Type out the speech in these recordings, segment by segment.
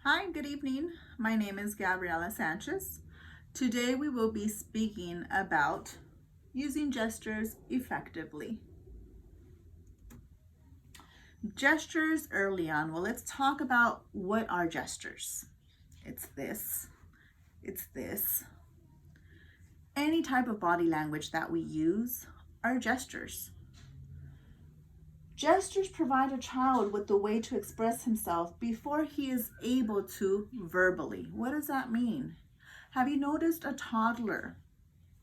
Hi, good evening. My name is Gabriela Sanchez. Today we will be speaking about using gestures effectively. Gestures early on. Well, let's talk about what are gestures. It's this, it's this. Any type of body language that we use are gestures. Gestures provide a child with the way to express himself before he is able to verbally. What does that mean? Have you noticed a toddler,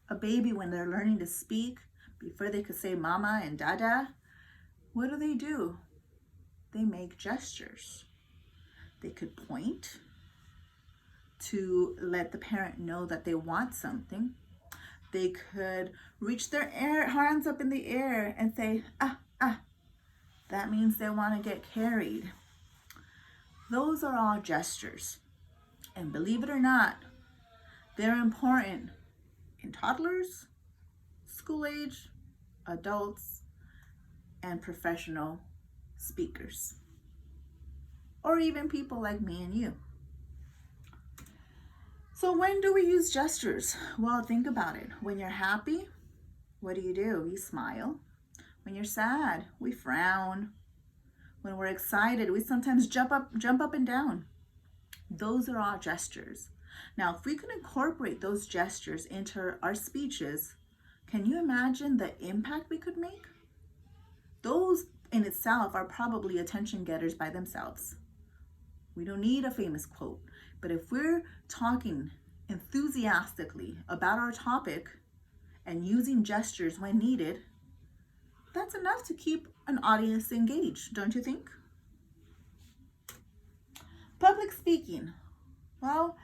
a baby, when they're learning to speak, before they could say mama and dada? What do? They make gestures. They could point to let the parent know that they want something. They could reach their hands up in the air and say, ah, ah. That means they want to get carried. Those are all gestures. And believe it or not, they're important in toddlers, school age, adults, and professional speakers, or even people like me and you. So when do we use gestures? Well, think about it. When you're happy, what do? You smile. When you're sad, we frown. When we're excited, we sometimes jump up and down. Those are all gestures. Now, if we can incorporate those gestures into our speeches, can you imagine the impact we could make? Those in itself are probably attention getters by themselves. We don't need a famous quote, but if we're talking enthusiastically about our topic and using gestures when needed, that's enough to keep an audience engaged, don't you think? Public speaking. Well,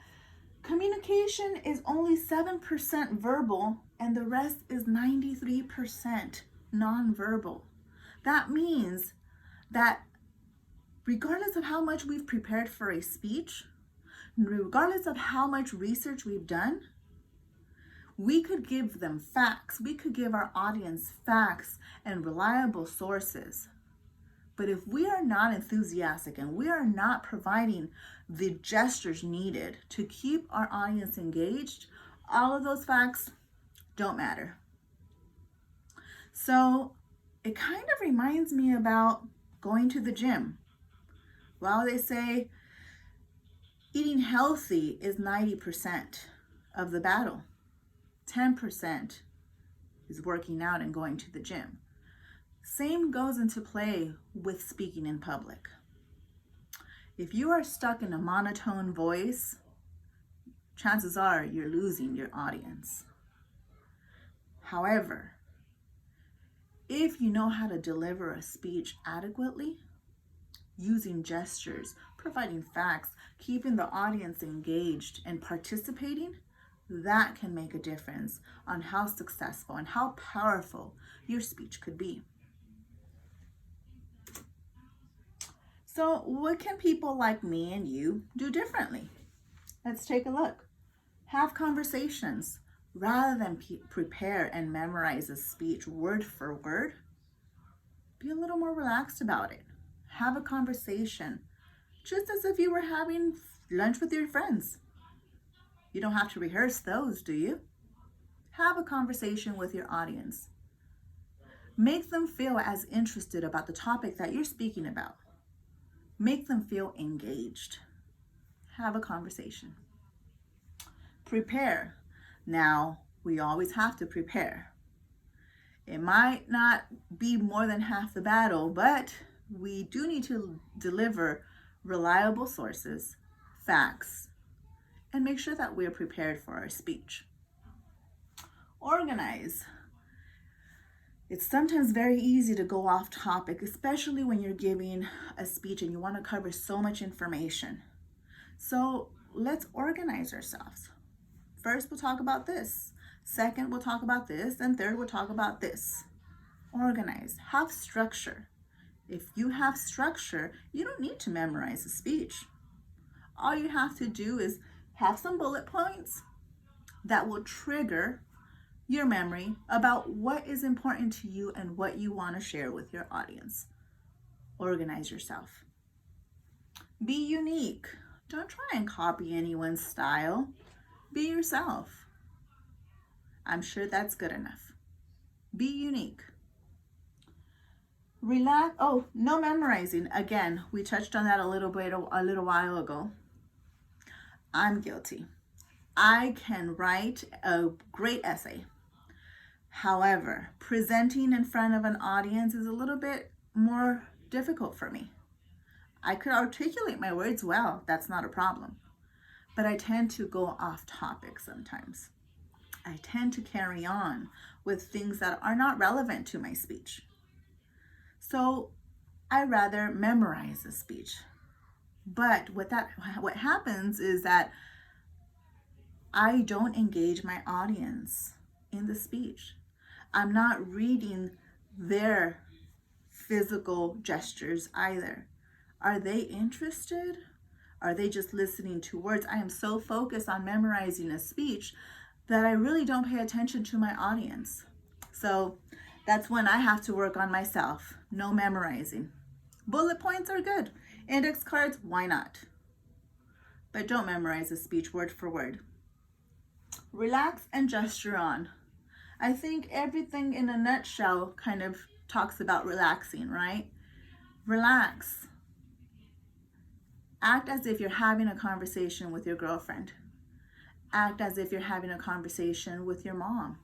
communication is only 7% verbal and the rest is 93% nonverbal. That means that regardless of how much we've prepared for a speech, regardless of how much research we've done, we could give them facts. We could give our audience facts and reliable sources. But if we are not enthusiastic and we are not providing the gestures needed to keep our audience engaged, all of those facts don't matter. So it kind of reminds me about going to the gym. Well, they say eating healthy is 90% of the battle. 10% is working out and going to the gym. Same goes into play with speaking in public. If you are stuck in a monotone voice, chances are you're losing your audience. However, if you know how to deliver a speech adequately, using gestures, providing facts, keeping the audience engaged and participating, that can make a difference on how successful and how powerful your speech could be. So what can people like me and you do differently? Let's take a look. Have conversations. Rather than prepare and memorize a speech word for word, be a little more relaxed about it. Have a conversation, just as if you were having lunch with your friends. You don't have to rehearse those, do you? Have a conversation with your audience. Make them feel as interested about the topic that you're speaking about. Make them feel engaged. Have a conversation. Prepare. Now, we always have to prepare. It might not be more than half the battle, but we do need to deliver reliable sources, facts, and make sure that we're prepared for our speech. Organize. It's sometimes very easy to go off topic, especially when you're giving a speech and you want to cover so much information. So let's organize ourselves. First, we'll talk about this. Second, we'll talk about this. And third, we'll talk about this. Organize. Have structure. If you have structure, you don't need to memorize a speech. All you have to do is have some bullet points that will trigger your memory about what is important to you and what you want to share with your audience. Organize yourself. Be unique. Don't try and copy anyone's style. Be yourself. I'm sure that's good enough. Be unique. Relax. Oh, no memorizing. Again, we touched on that a little while ago. I'm guilty. I can write a great essay. However, presenting in front of an audience is a little bit more difficult for me. I could articulate my words well, that's not a problem. But I tend to go off topic sometimes. I tend to carry on with things that are not relevant to my speech. So I rather memorize the speech. But what happens is that I don't engage my audience in the speech. I'm not reading their physical gestures either. Are they interested? Are they just listening to words? I am so focused on memorizing a speech that I really don't pay attention to my audience. So that's when I have to work on myself. No memorizing. Bullet points are good. Index cards, why not? But don't memorize a speech word for word. Relax and gesture on. I think everything in a nutshell kind of talks about relaxing, right? Relax. Act as if you're having a conversation with your girlfriend. Act as if you're having a conversation with your mom.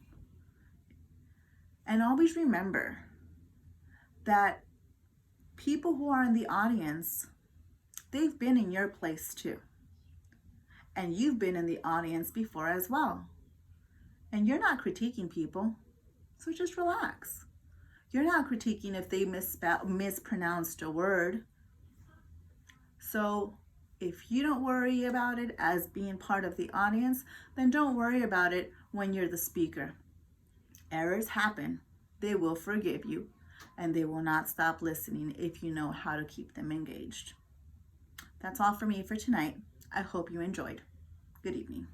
And always remember that people who are in the audience, they've been in your place too. And you've been in the audience before as well. And you're not critiquing people, so just relax. You're not critiquing if they mispronounced a word. So if you don't worry about it as being part of the audience, then don't worry about it when you're the speaker. Errors happen. They will forgive you, and they will not stop listening if you know how to keep them engaged. That's all for me for tonight. I hope you enjoyed. Good evening.